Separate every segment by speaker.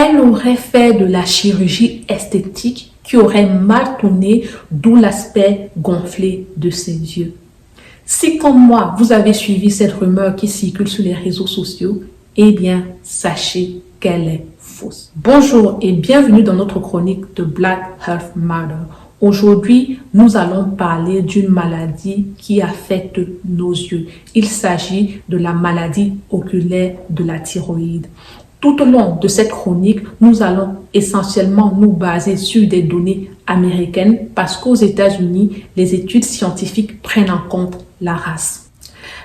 Speaker 1: Elle aurait fait de la chirurgie esthétique qui aurait mal tourné, d'où l'aspect gonflé de ses yeux. Si comme moi, vous avez suivi cette rumeur qui circule sur les réseaux sociaux, eh bien, sachez qu'elle est fausse. Bonjour et bienvenue dans notre chronique de Black Health Matter. Aujourd'hui, nous allons parler d'une maladie qui affecte nos yeux. Il s'agit de la maladie oculaire de la thyroïde. Tout au long de cette chronique, nous allons essentiellement nous baser sur des données américaines parce qu'aux États-Unis, les études scientifiques prennent en compte la race.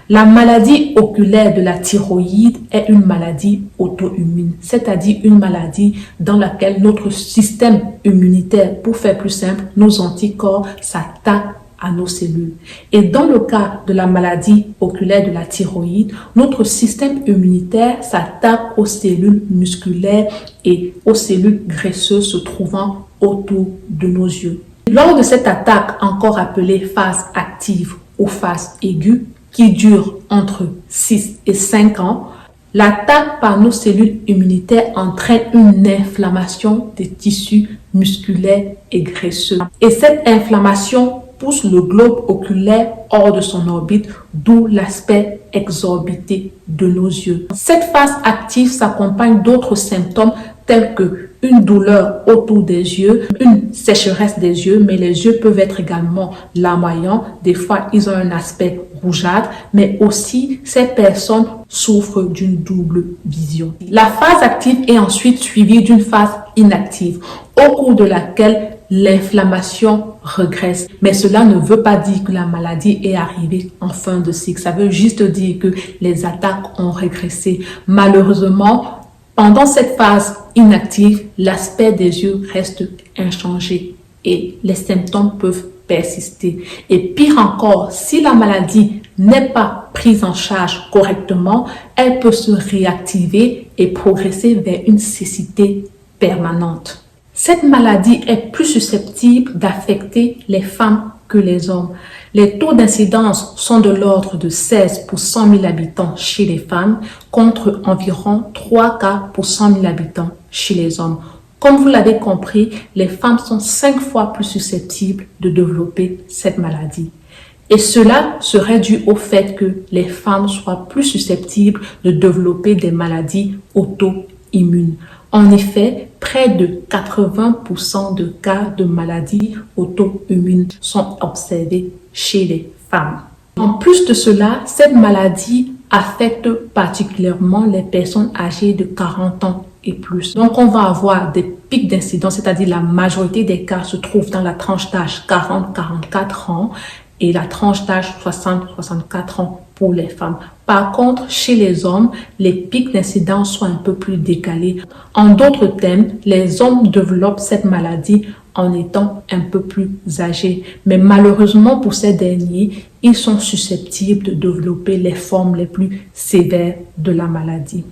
Speaker 1: La maladie oculaire de la thyroïde est une maladie auto-immune, c'est-à-dire une maladie dans laquelle notre système immunitaire, pour faire plus simple, nos anticorps s'attaquent à nos cellules. Et dans le cas de la maladie oculaire de la thyroïde, notre système immunitaire s'attaque aux cellules musculaires et aux cellules graisseuses se trouvant autour de nos yeux. Lors de cette attaque, encore appelée phase active ou phase aiguë, qui dure entre 6 et 5 ans, l'attaque par nos cellules immunitaires entraîne une inflammation des tissus musculaires et graisseux. Et cette inflammation pousse le globe oculaire hors de son orbite, d'où l'aspect exorbité de nos yeux. Cette phase active s'accompagne d'autres symptômes tels que une douleur autour des yeux, une sécheresse des yeux, mais les yeux peuvent être également larmoyants. Des fois, ils ont un aspect rougeâtre, mais aussi ces personnes souffrent d'une double vision. La phase active est ensuite suivie d'une phase inactive, au cours de laquelle l'inflammation regresse. Mais cela ne veut pas dire que la maladie est arrivée en fin de cycle. Ça veut juste dire que les attaques ont régressé. Malheureusement, pendant cette phase inactive, l'aspect des yeux reste inchangé et les symptômes peuvent persister. Et pire encore, si la maladie n'est pas prise en charge correctement, elle peut se réactiver et progresser vers une cécité permanente. Cette maladie est plus susceptible d'affecter les femmes que les hommes. Les taux d'incidence sont de l'ordre de 16 pour 100 000 habitants chez les femmes contre environ 3 cas pour 100 000 habitants chez les hommes. Comme vous l'avez compris, les femmes sont 5 fois plus susceptibles de développer cette maladie. Et cela serait dû au fait que les femmes soient plus susceptibles de développer des maladies auto-immunes. En effet, près de 80% de cas de maladies auto-immunes sont observés chez les femmes. En plus de cela, cette maladie affecte particulièrement les personnes âgées de 40 ans et plus. Donc, on va avoir des pics d'incidence, c'est-à-dire la majorité des cas se trouvent dans la tranche d'âge 40-44 ans et la tranche d'âge 60-64 ans pour les femmes. Par contre, chez les hommes, les pics d'incidence sont un peu plus décalés. En d'autres termes, les hommes développent cette maladie en étant un peu plus âgés. Mais malheureusement pour ces derniers, ils sont susceptibles de développer les formes les plus sévères de la maladie.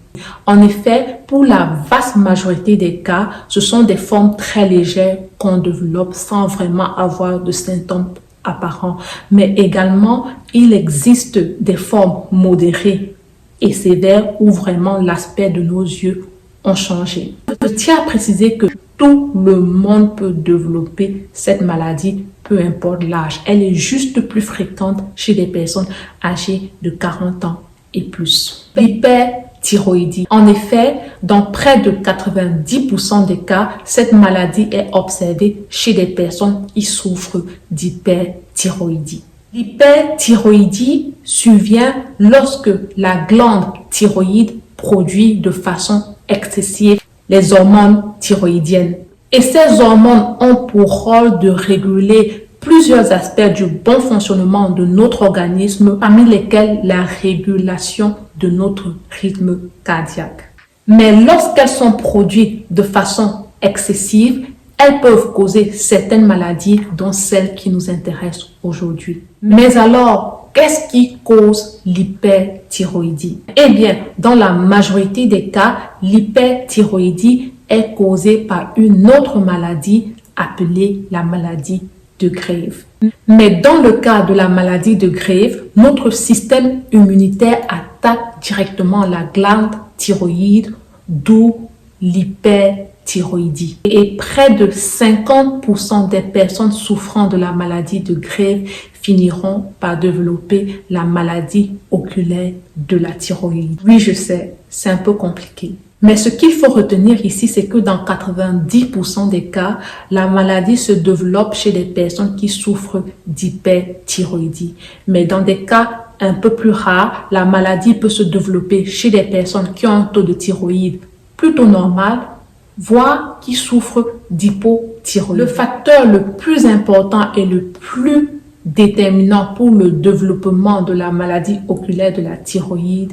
Speaker 1: En effet, pour la vaste majorité des cas, ce sont des formes très légères qu'on développe sans vraiment avoir de symptômes apparents. Mais également, il existe des formes modérées et sévères où vraiment l'aspect de nos yeux ont changé. Je tiens à préciser que tout le monde peut développer cette maladie, peu importe l'âge. Elle est juste plus fréquente chez les personnes âgées de 40 ans et plus. L'hyperthyroïdie. En effet, dans près de 90% des cas, cette maladie est observée chez des personnes qui souffrent d'hyperthyroïdie. L'hyperthyroïdie survient lorsque la glande thyroïde produit de façon excessive les hormones thyroïdiennes. Et ces hormones ont pour rôle de réguler plusieurs aspects du bon fonctionnement de notre organisme, parmi lesquels la régulation de notre rythme cardiaque. Mais lorsqu'elles sont produites de façon excessive, elles peuvent causer certaines maladies, dont celles qui nous intéressent aujourd'hui. Mais alors, qu'est-ce qui cause l'hyperthyroïdie? Eh bien, dans la majorité des cas, l'hyperthyroïdie est causée par une autre maladie appelée la maladie de Graves. Mais dans le cas de la maladie de Graves, notre système immunitaire attaque directement la glande thyroïde, d'où l'hyperthyroïdie. Et près de 50% des personnes souffrant de la maladie de Graves finiront par développer la maladie oculaire de la thyroïde. Oui, je sais, c'est un peu compliqué. Mais ce qu'il faut retenir ici, c'est que dans 90% des cas, la maladie se développe chez les personnes qui souffrent d'hyperthyroïdie. Mais dans des cas un peu plus rares, la maladie peut se développer chez des personnes qui ont un taux de thyroïde plutôt normal, voire qui souffrent d'hypothyroïdie. Le facteur le plus important et le plus déterminant pour le développement de la maladie oculaire de la thyroïde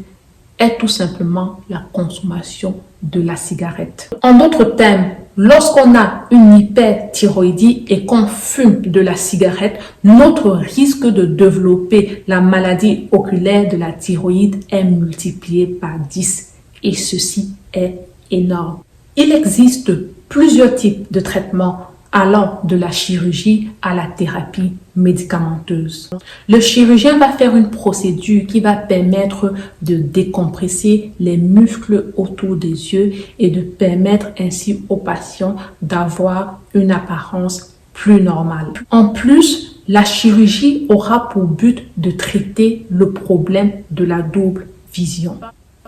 Speaker 1: est tout simplement la consommation de la cigarette. En d'autres termes, lorsqu'on a une hyperthyroïdie et qu'on fume de la cigarette, notre risque de développer la maladie oculaire de la thyroïde est multiplié par 10 et ceci est énorme. Il existe plusieurs types de traitements allant de la chirurgie à la thérapie médicamenteuse. Le chirurgien va faire une procédure qui va permettre de décompresser les muscles autour des yeux et de permettre ainsi au patient d'avoir une apparence plus normale. En plus, la chirurgie aura pour but de traiter le problème de la double vision.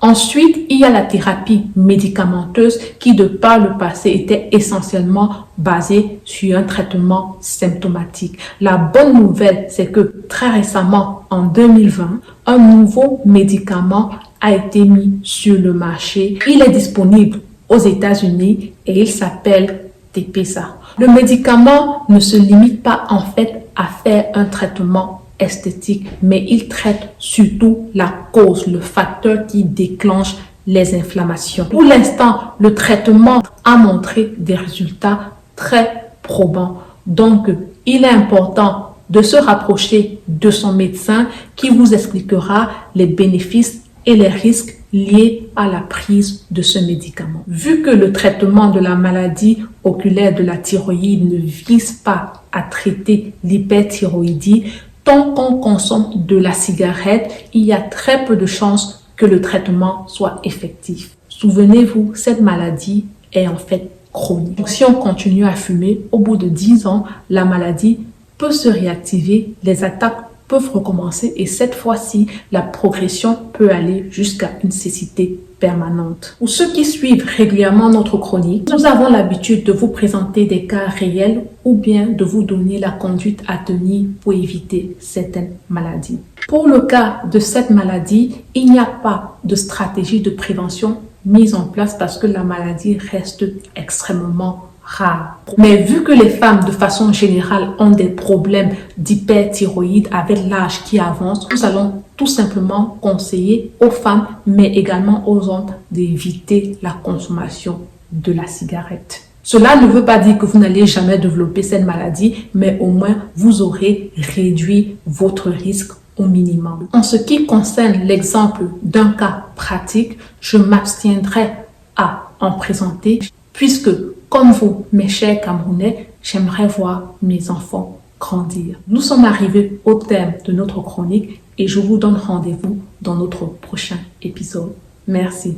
Speaker 1: Ensuite, il y a la thérapie médicamenteuse qui, de par le passé, était essentiellement basée sur un traitement symptomatique. La bonne nouvelle, c'est que très récemment, en 2020, un nouveau médicament a été mis sur le marché. Il est disponible aux États-Unis et il s'appelle Tepezza. Le médicament ne se limite pas en fait à faire un traitement esthétique, mais il traite surtout la cause, le facteur qui déclenche les inflammations. Pour l'instant, le traitement a montré des résultats très probants. Donc, il est important de se rapprocher de son médecin qui vous expliquera les bénéfices et les risques liés à la prise de ce médicament. Vu que le traitement de la maladie oculaire de la thyroïde ne vise pas à traiter l'hyperthyroïdie, tant qu'on consomme de la cigarette, il y a très peu de chances que le traitement soit effectif. Souvenez-vous, cette maladie est en fait chronique. Donc, si on continue à fumer, au bout de 10 ans, la maladie peut se réactiver, les attaques peuvent recommencer et cette fois-ci, la progression peut aller jusqu'à une cécité permanente. Pour ceux qui suivent régulièrement notre chronique, nous avons l'habitude de vous présenter des cas réels ou bien de vous donner la conduite à tenir pour éviter certaines maladies. Pour le cas de cette maladie, il n'y a pas de stratégie de prévention mise en place parce que la maladie reste extrêmement rare. Mais vu que les femmes de façon générale ont des problèmes d'hyperthyroïde avec l'âge qui avance, nous allons tout simplement conseiller aux femmes mais également aux hommes d'éviter la consommation de la cigarette. Cela ne veut pas dire que vous n'allez jamais développer cette maladie, mais au moins vous aurez réduit votre risque au minimum. En ce qui concerne l'exemple d'un cas pratique, je m'abstiendrai à en présenter puisque, comme vous, mes chers Camerounais, j'aimerais voir mes enfants grandir. Nous sommes arrivés au terme de notre chronique et je vous donne rendez-vous dans notre prochain épisode. Merci.